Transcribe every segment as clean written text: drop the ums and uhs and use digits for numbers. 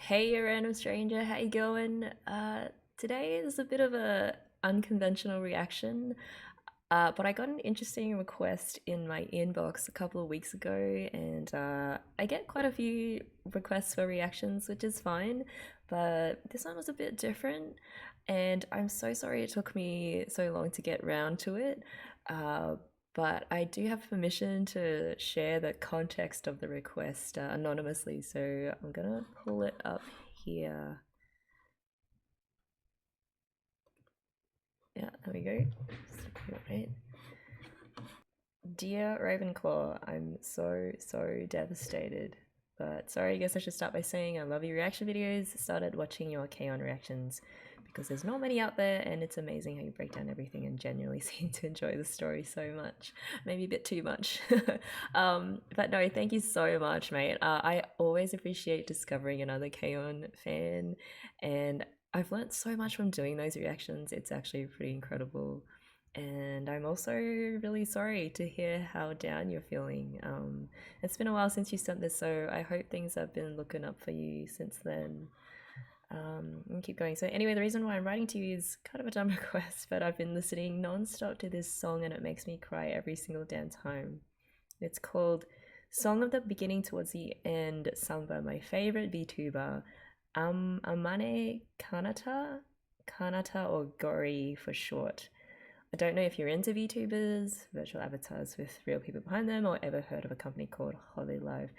Hey, you random stranger, how you going? Today is a bit of a unconventional reaction, but I got an interesting request in my inbox a couple of weeks ago, and I get quite a few requests for reactions, which is fine, but this one was a bit different, and I'm so sorry it took me so long to get round to it. Uh, but I do have permission to share the context of the request anonymously, so I'm gonna pull it up here. Yeah, there we go. Right. Dear Ravenclaw, I'm so devastated. But sorry, I guess I should start by saying I love your reaction videos. Started watching your K-On! Reactions because there's not many out there, and it's amazing how you break down everything and genuinely seem to enjoy the story so much. Maybe a bit too much. But no, thank you so much, mate. I always appreciate discovering another K-On! Fan, and I've learnt so much from doing those reactions. It's actually pretty incredible. And I'm also really sorry to hear how down you're feeling. It's been a while since you sent this, so I hope things have been looking up for you since then. And keep going. So, anyway, the reason why I'm writing to you is kind of a dumb request, but I've been listening non-stop to this song and it makes me cry every single damn time. It's called Song of the Beginning Towards the End, sung by my favorite VTuber, Amane Kanata, Kanata or Gori for short. I don't know if you're into VTubers, virtual avatars with real people behind them, or ever heard of a company called Hololive.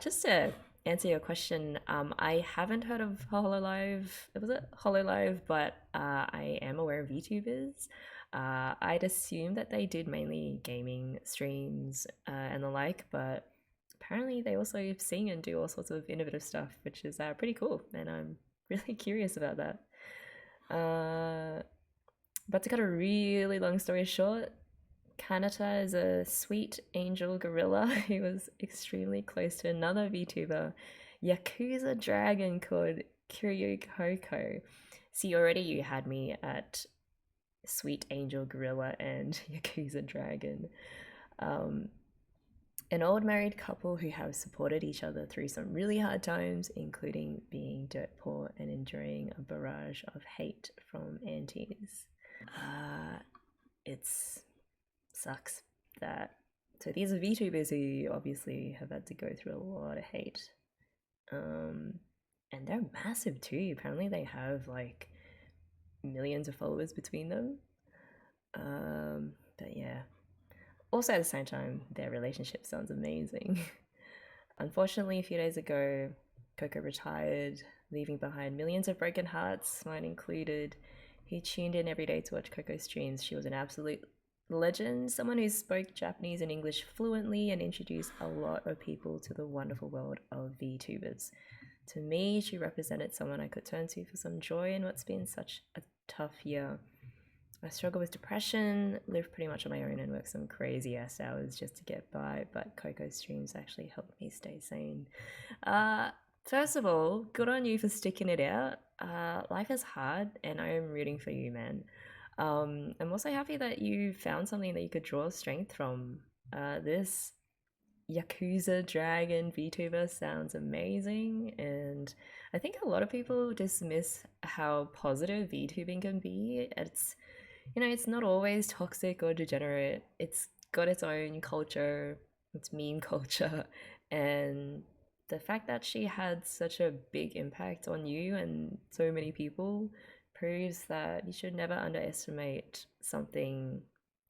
Just to answer your question, I haven't heard of Hololive. Was it Hololive? But I am aware of VTubers. I'd assume that they did mainly gaming streams and the like, but apparently they also sing and do all sorts of innovative stuff, which is pretty cool, and I'm really curious about that. Uh, but to cut a really long story short, Kanata is a sweet angel gorilla who was extremely close to another VTuber, Yakuza Dragon called Kiryu Koko. See, already you had me at Sweet Angel Gorilla and Yakuza Dragon. Um, an old married couple who have supported each other through some really hard times, including being dirt poor and enduring a barrage of hate from aunties. Uh, it's sucks that these are VTubers who obviously have had to go through a lot of hate. Um, and they're massive too. Apparently they have like millions of followers between them. But yeah. Also at the same time, their relationship sounds amazing. Unfortunately, a few days ago, Coco retired, leaving behind millions of broken hearts, mine included. He tuned in every day to watch Coco streams. She was an absolute legend, someone who spoke Japanese and English fluently and introduced a lot of people to the wonderful world of VTubers. To me, she represented someone I could turn to for some joy in what's been such a tough year. I struggle with depression, live pretty much on my own, and work some crazy ass hours just to get by, but Coco streams actually helped me stay sane. Uh, First of all, good on you for sticking it out. Life is hard, and I am rooting for you, man. I'm also happy that you found something that you could draw strength from. This Yakuza Dragon VTuber sounds amazing, and I think a lot of people dismiss how positive VTubing can be. It's not always toxic or degenerate. It's got its own culture, its meme culture, and the fact that she had such a big impact on you and so many people proves that you should never underestimate something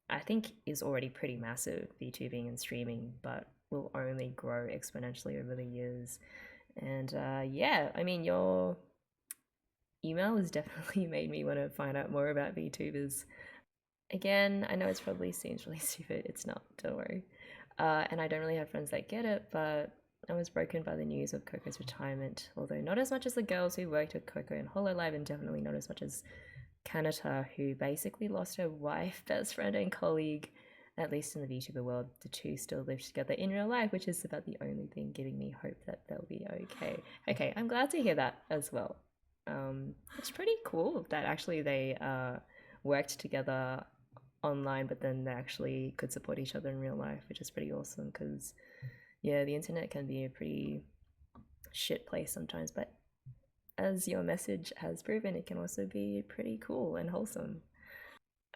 I think is already pretty massive, VTubing and streaming, but will only grow exponentially over the years. And yeah, I mean, your email has definitely made me want to find out more about VTubers. Again, I know it's probably seems really stupid. It's not, don't worry. And I don't really have friends that get it, but I was broken by the news of Coco's retirement, although not as much as the girls who worked with Coco and Hololive, and definitely not as much as Kanata, who basically lost her wife, best friend, and colleague. At least in the VTuber world, the two still live together in real life, which is about the only thing giving me hope that they'll be okay. Okay, I'm glad to hear that as well. It's pretty cool that actually they worked together online, but then they actually could support each other in real life, which is pretty awesome because, yeah, the internet can be a pretty shit place sometimes, but as your message has proven, it can also be pretty cool and wholesome.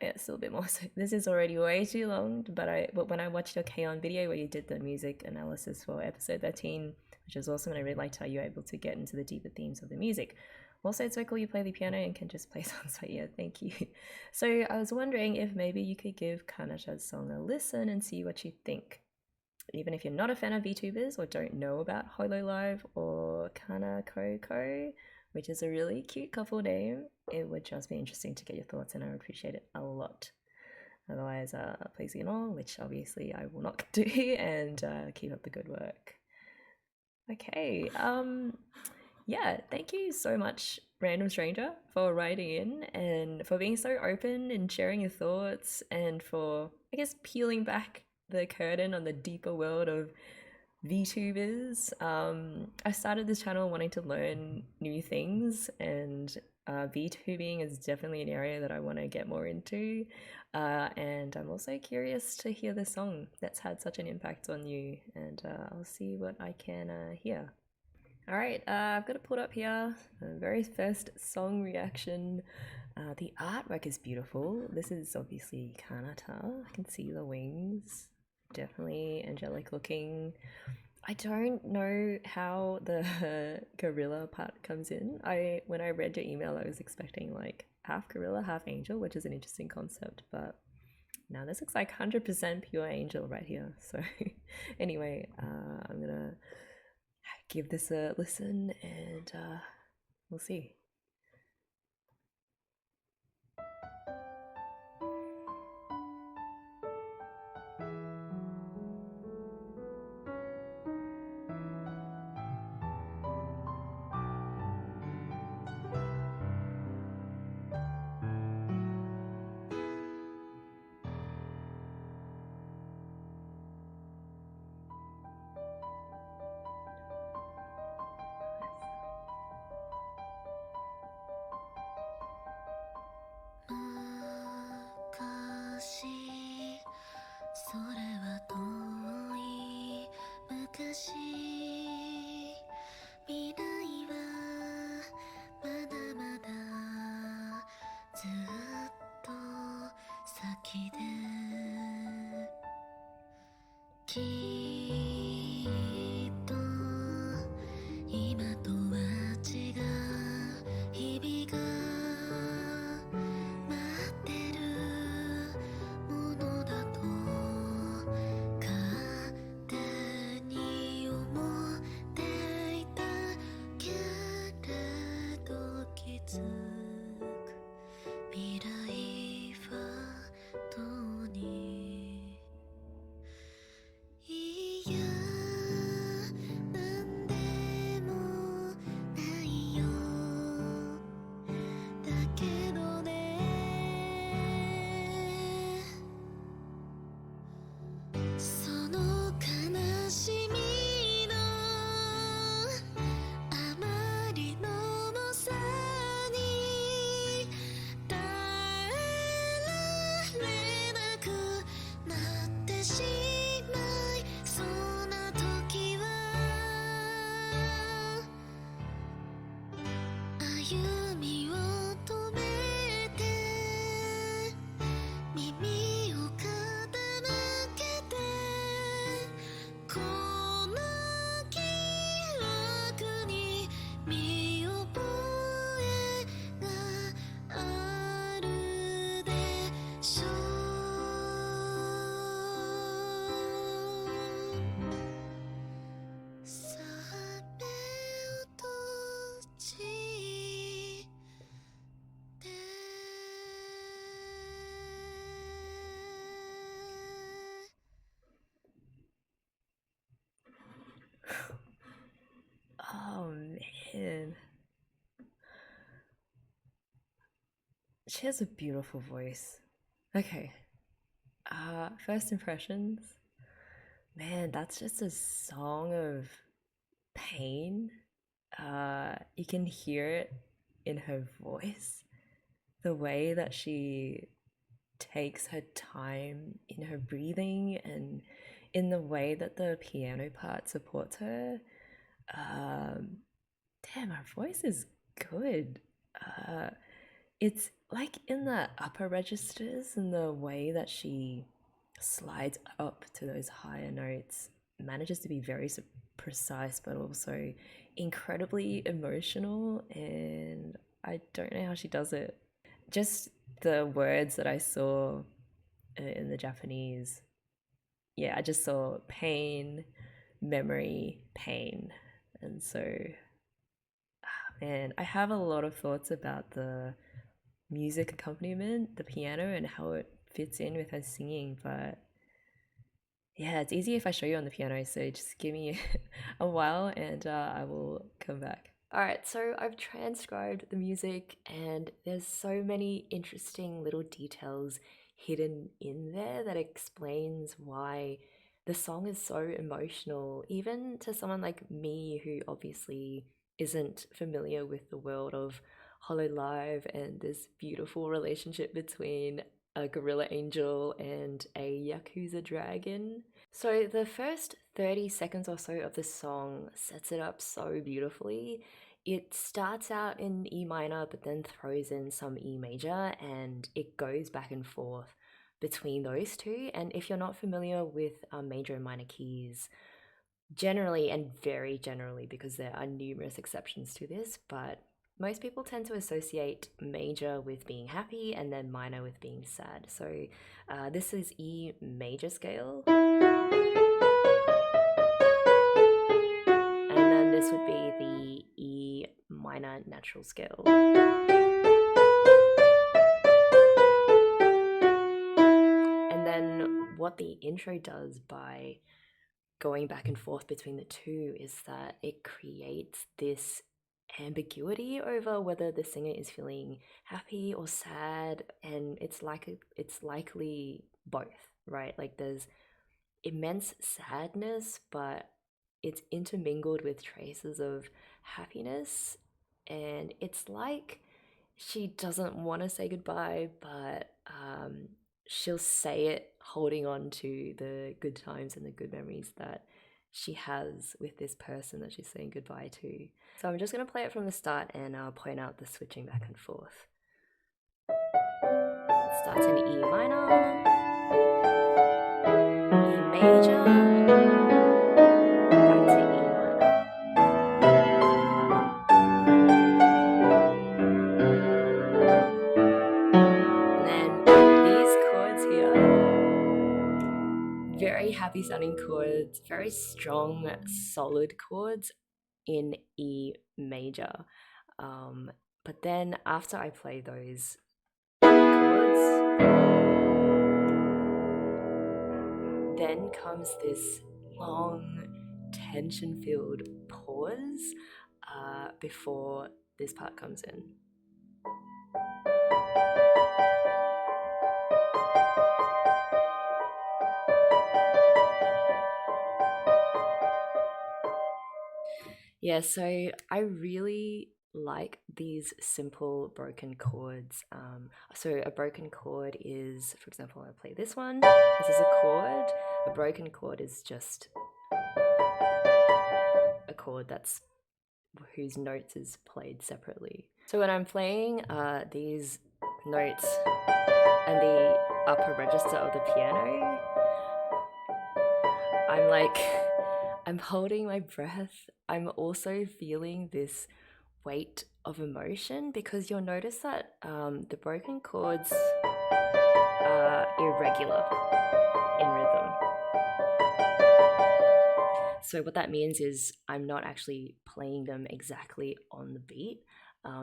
Yeah, still a bit more. So this is already way too long, but when I watched your K-On video where you did the music analysis for episode 13, which was awesome, and I really liked how you were able to get into the deeper themes of the music. Also, it's so cool you play the piano and can just play songs by ear. Thank you. So I was wondering if maybe you could give Kanasha's song a listen and see what you think. Even if you're not a fan of VTubers or don't know about Hololive or Kana Coco, which is a really cute couple name, it would just be interesting to get your thoughts and I would appreciate it a lot. Otherwise, please ignore, which obviously I will not do, and keep up the good work. Okay, yeah, thank you so much, random stranger, for writing in and for being so open and sharing your thoughts and for, I guess, peeling back the curtain on the deeper world of VTubers. I started this channel wanting to learn new things, and VTubing is definitely an area that I want to get more into. And I'm also curious to hear the song that's had such an impact on you, and I'll see what I can hear. All right, I've got it pulled up here. The very first song reaction. The artwork is beautiful. This is obviously Kanata. I can see the wings. Definitely angelic looking. I don't know how the gorilla part comes in. When I read your email, I was expecting like half gorilla, half angel, which is an interesting concept, but now this looks like 100% pure angel right here. So anyway, I'm gonna give this a listen and we'll see. Oh man. She has a beautiful voice. Okay. First impressions. Man, that's just a song of pain. You can hear it in her voice. The way that she takes her time in her breathing and in the way that the piano part supports her. Damn, her voice is good. Uh, it's like in the upper registers and the way that she slides up to those higher notes manages to be very precise, but also incredibly emotional. And I don't know how she does it. Just the words that I saw in the Japanese, yeah, I just saw pain, memory, pain. And so, man, I have a lot of thoughts about the music accompaniment, the piano, and how it fits in with her singing. But yeah, it's easy if I show you on the piano, so just give me a while and I will come back. Alright, so I've transcribed the music, and there's so many interesting little details hidden in there that explains why the song is so emotional, even to someone like me who obviously isn't familiar with the world of Hololive and this beautiful relationship between a gorilla angel and a Yakuza dragon. So the first 30 seconds or so of the song sets it up so beautifully. It starts out in E minor, but then throws in some E major, and it goes back and forth between those two. And if you're not familiar with major and minor keys, generally and very generally, because there are numerous exceptions to this, but most people tend to associate major with being happy and then minor with being sad. So this is E major scale. And then this would be the E minor natural scale. And then what the intro does by going back and forth between the two is that it creates this ambiguity over whether the singer is feeling happy or sad, and it's likely both, right? Like there's immense sadness, but it's intermingled with traces of happiness, and it's like she doesn't want to say goodbye, but she'll say it holding on to the good times and the good memories that she has with this person that she's saying goodbye to. So I'm just going to play it from the start and point out the switching back and forth. It starts in E minor, E major, back to E minor. And then these chords here, very happy sounding chords, very strong, solid chords in E major. But then after I play those chords, then comes this long, tension-filled pause before this part comes in. Yeah, so I really like these simple broken chords. So a broken chord is, for example, I play this one. This is a chord. A broken chord is just a chord that's whose notes is played separately. So when I'm playing these notes and the upper register of the piano, I'm holding my breath. I'm also feeling this weight of emotion, because you'll notice that the broken chords are irregular in rhythm. So what that means is I'm not actually playing them exactly on the beat.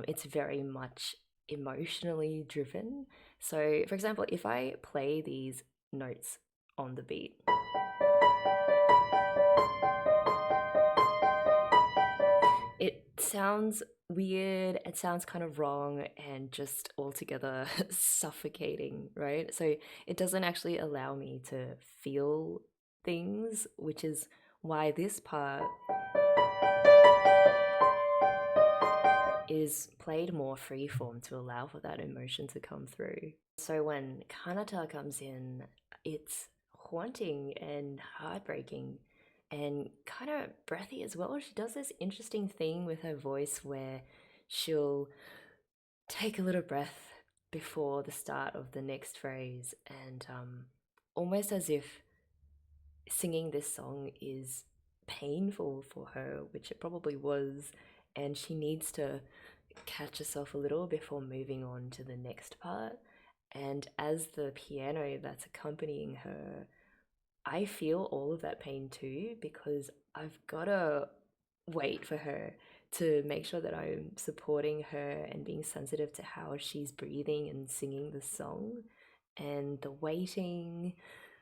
It's very much emotionally driven. So for example, if I play these notes on the beat, it sounds weird, it sounds kind of wrong and just altogether suffocating, right? So it doesn't actually allow me to feel things, which is why this part is played more freeform to allow for that emotion to come through. So when Kanata comes in, it's haunting and heartbreaking and kind of breathy as well. She does this interesting thing with her voice where she'll take a little breath before the start of the next phrase, and almost as if singing this song is painful for her, which it probably was, and she needs to catch herself a little before moving on to the next part. And as the piano that's accompanying her, I feel all of that pain too, because I've got to wait for her to make sure that I'm supporting her and being sensitive to how she's breathing and singing the song. And the waiting,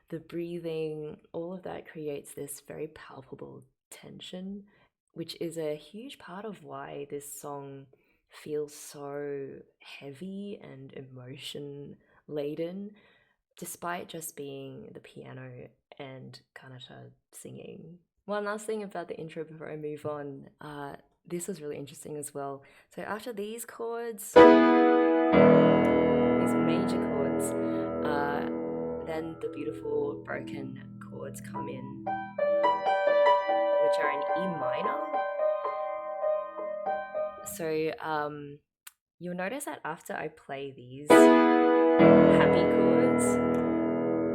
the breathing, all of that creates this very palpable tension, which is a huge part of why this song feels so heavy and emotion laden, despite just being the piano and Kanata singing. One last thing about the intro before I move on, this was really interesting as well. So after these chords, these major chords, then the beautiful broken chords come in, which are in E minor. So you'll notice that after I play these happy chords,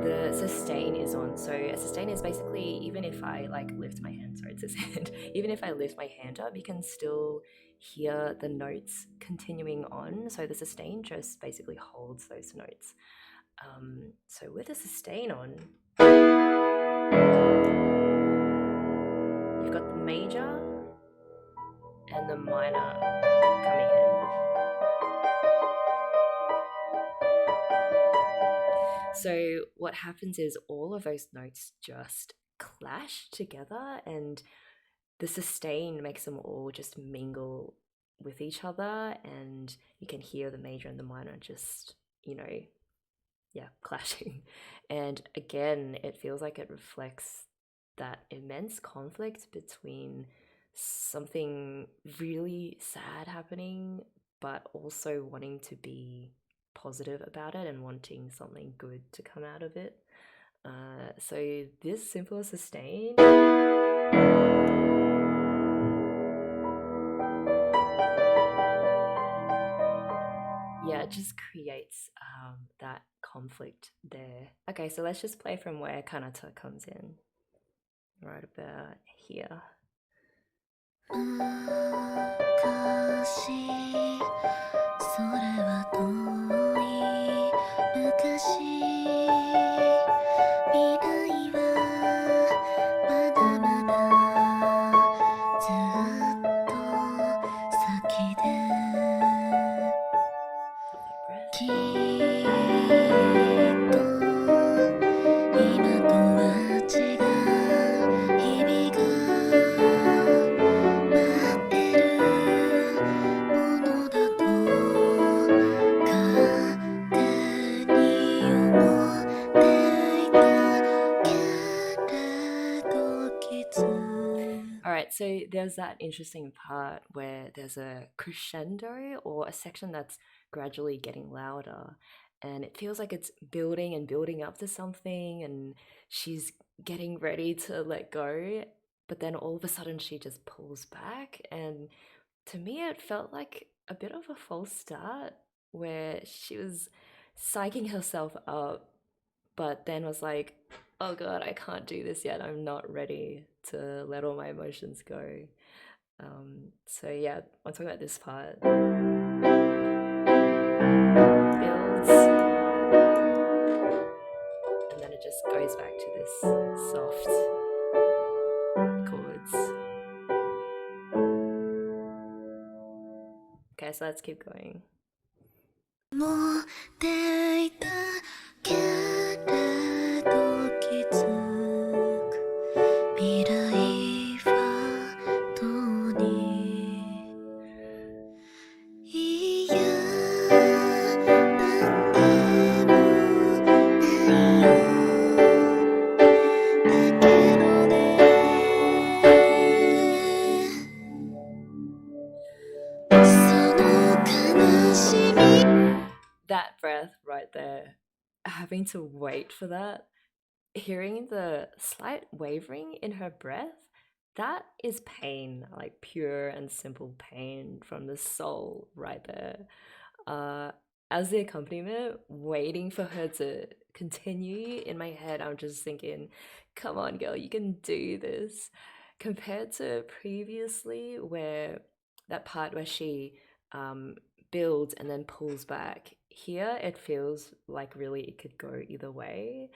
the sustain is on. So a sustain is basically, even if I like lift my hand, sorry, it's his hand, even if I lift my hand up, you can still hear the notes continuing on. So the sustain just basically holds those notes. So with a sustain on, you've got the major and the minor coming in. So what happens is all of those notes just clash together, and the sustain makes them all just mingle with each other, and you can hear the major and the minor just, clashing. And again, it feels like it reflects that immense conflict between something really sad happening, but also wanting to be positive about it and wanting something good to come out of it. So this simple sustain it just creates that conflict there. Okay, so let's just play from where Kanata comes in, right about here. それは遠い昔未来はまだまだずっと先できっと今とは違う日々が待ってるものだと勝手に思っていたけれど気づく Alright, so there's that interesting part where there's a crescendo or a section that's gradually getting louder, and it feels like it's building and building up to something, and she's getting ready to let go, but then all of a sudden she just pulls back. And to me it felt like a bit of a false start, where she was psyching herself up but then was like, oh god, I can't do this yet, I'm not ready to let all my emotions go. So yeah, I'm talking about this part. Builds, and then it just goes back to this soft chords. Okay, so let's keep going. 持っていたけれど気づく未来はどにいやなんでもないよだけどね That breath right there, having to wait for that, hearing the slight wavering in her breath, that is pain, like pure and simple pain from the soul right there. Uh, as the accompaniment, waiting for her to continue in my head, I'm just thinking, come on, girl, you can do this. Compared to previously, where that part where she um, builds and then pulls back, here it feels like really it could go either way.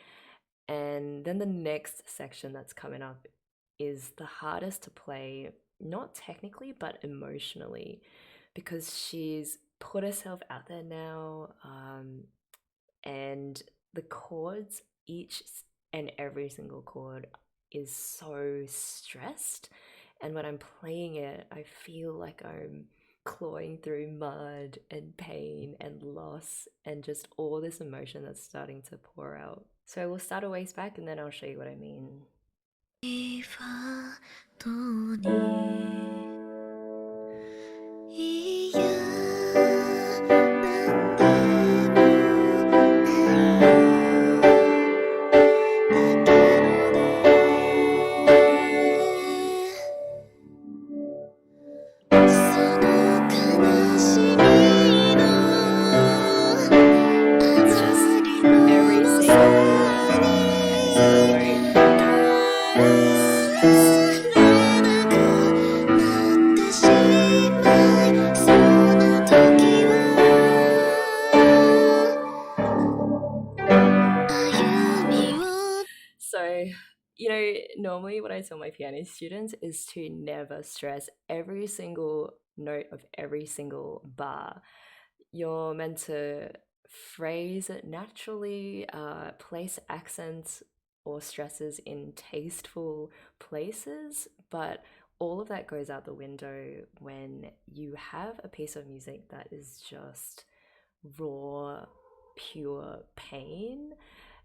And then the next section that's coming up is the hardest to play, not technically, but emotionally, because she's put herself out there now, and the chords, and every single chord is so stressed. And when I'm playing it, I feel like I'm clawing through mud and pain and loss and just all this emotion that's starting to pour out. So we'll start a ways back and then I'll show you what I mean. So, normally what I tell my piano students is to never stress every single note of every single bar. You're meant to phrase it naturally, place accents or stresses in tasteful places, but all of that goes out the window when you have a piece of music that is just raw, pure pain.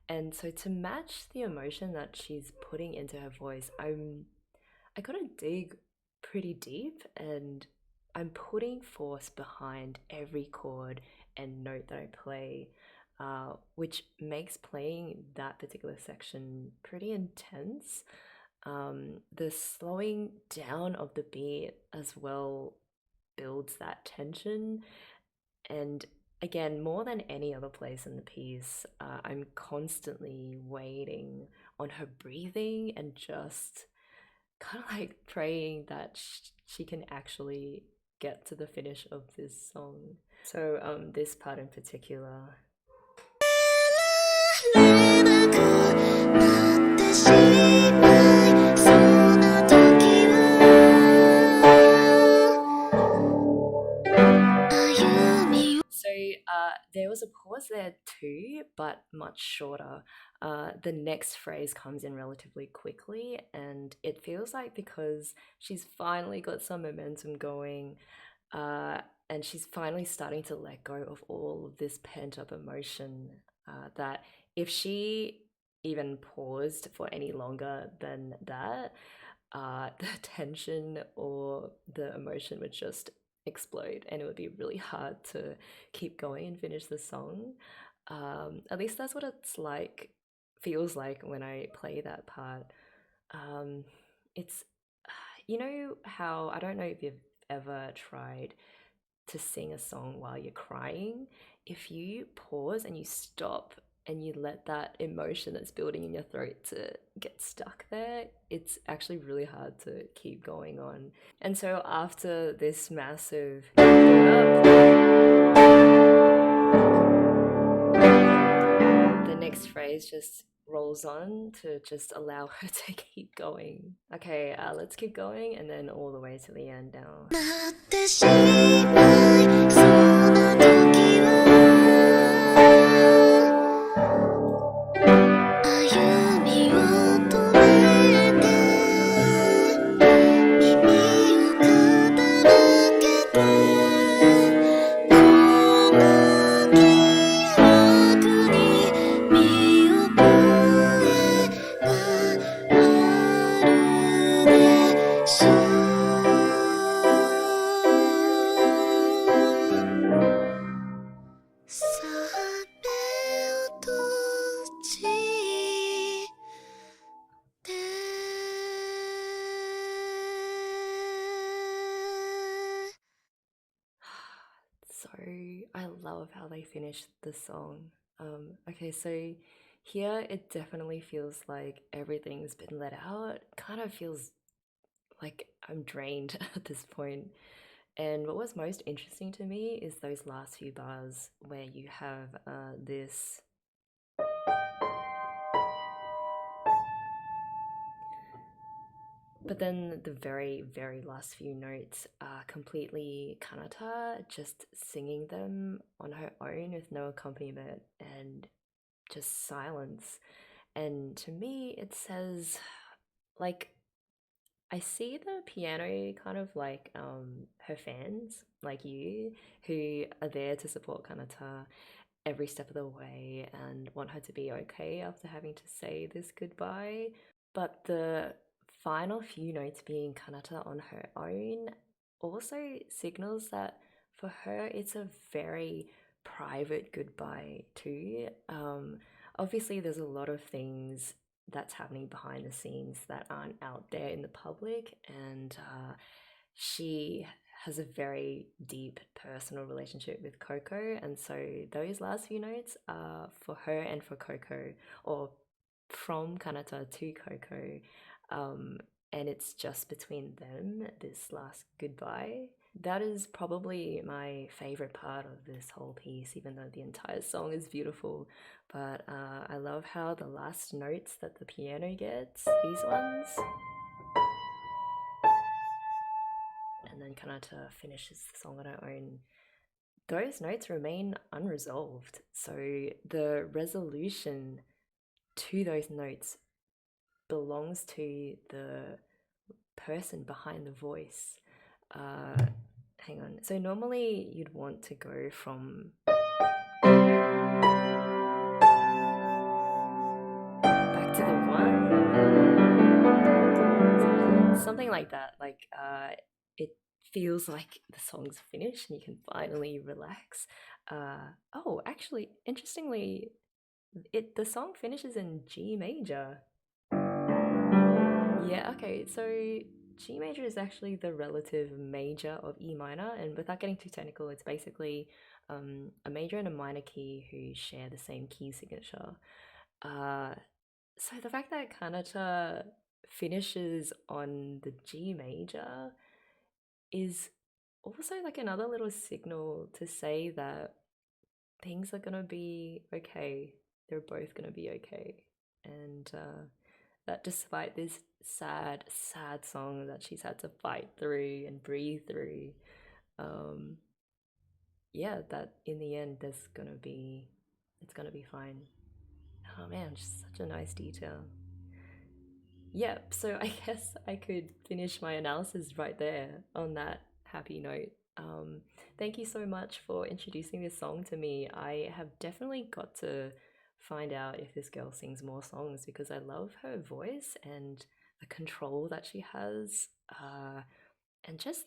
And so to match the emotion that she's putting into her voice, I gotta dig pretty deep, and I'm putting force behind every chord and note that I play, which makes playing that particular section pretty intense. The slowing down of the beat as well builds that tension. And again, more than any other place in the piece, I'm constantly waiting on her breathing and just kind of like praying that she can actually get to the finish of this song. So this part in particular. So there was a pause there too, but much shorter. The next phrase comes in relatively quickly, and it feels like because she's finally got some momentum going, and she's finally starting to let go of all of this pent up emotion, that if she even paused for any longer than that, the tension or the emotion would just explode and it would be really hard to keep going and finish the song. At least that's what feels like when I play that part. It's, how, I don't know if you've ever tried to sing a song while you're crying. If you pause and you stop and you let that emotion that's building in your throat to get stuck there, it's actually really hard to keep going on. And so after this massive build-up, the next phrase just rolls on to just allow her to keep going. Okay, let's keep going and then all the way to the end now. I love how they finished the song. Okay, so here it definitely feels like everything's been let out. Kind of feels like I'm drained at this point. And what was most interesting to me is those last few bars where you have this. But then the very, very last few notes are completely Kanata just singing them on her own with no accompaniment and just silence. And to me, it says, like, I see the piano kind of like her fans, like you, who are there to support Kanata every step of the way and want her to be okay after having to say this goodbye. But the final few notes being Kanata on her own also signals that for her it's a very private goodbye too. Obviously, there's a lot of things that's happening behind the scenes that aren't out there in the public, and she has a very deep personal relationship with Coco, and so those last few notes are for her and for Coco, or from Kanata to Coco, um, and it's just between them, this last goodbye. That is probably my favorite part of this whole piece, even though the entire song is beautiful. But I love how the last notes that the piano gets, these ones, and then Kanata finishes the song on her own. Those notes remain unresolved. So the resolution to those notes belongs to the person behind the voice. Hang on. So normally you'd want to go from back to the one, something like that. Like it feels like the song's finished and you can finally relax. Oh, actually, interestingly, the song finishes in G major. Yeah, okay, so G major is actually the relative major of E minor, and without getting too technical, it's basically a major and a minor key who share the same key signature. Uh, so the fact that Kanata finishes on the G major is also like another little signal to say that things are gonna be okay. They're both gonna be okay. And that despite this sad, sad song that she's had to fight through and breathe through, um, yeah, that in the end it's gonna be fine. Oh man, just such a nice detail. Yep, so I guess I could finish my analysis right there on that happy note. Thank you so much for introducing this song to me. I have definitely got to find out if this girl sings more songs because I love her voice and the control that she has. And just,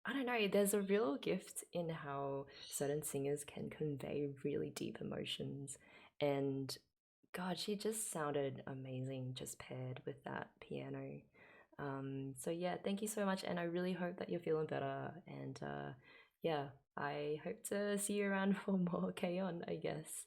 I don't know, there's a real gift in how certain singers can convey really deep emotions. And God, she just sounded amazing just paired with that piano. So yeah, thank you so much, and I really hope that you're feeling better. And yeah, I hope to see you around for more K on, I guess.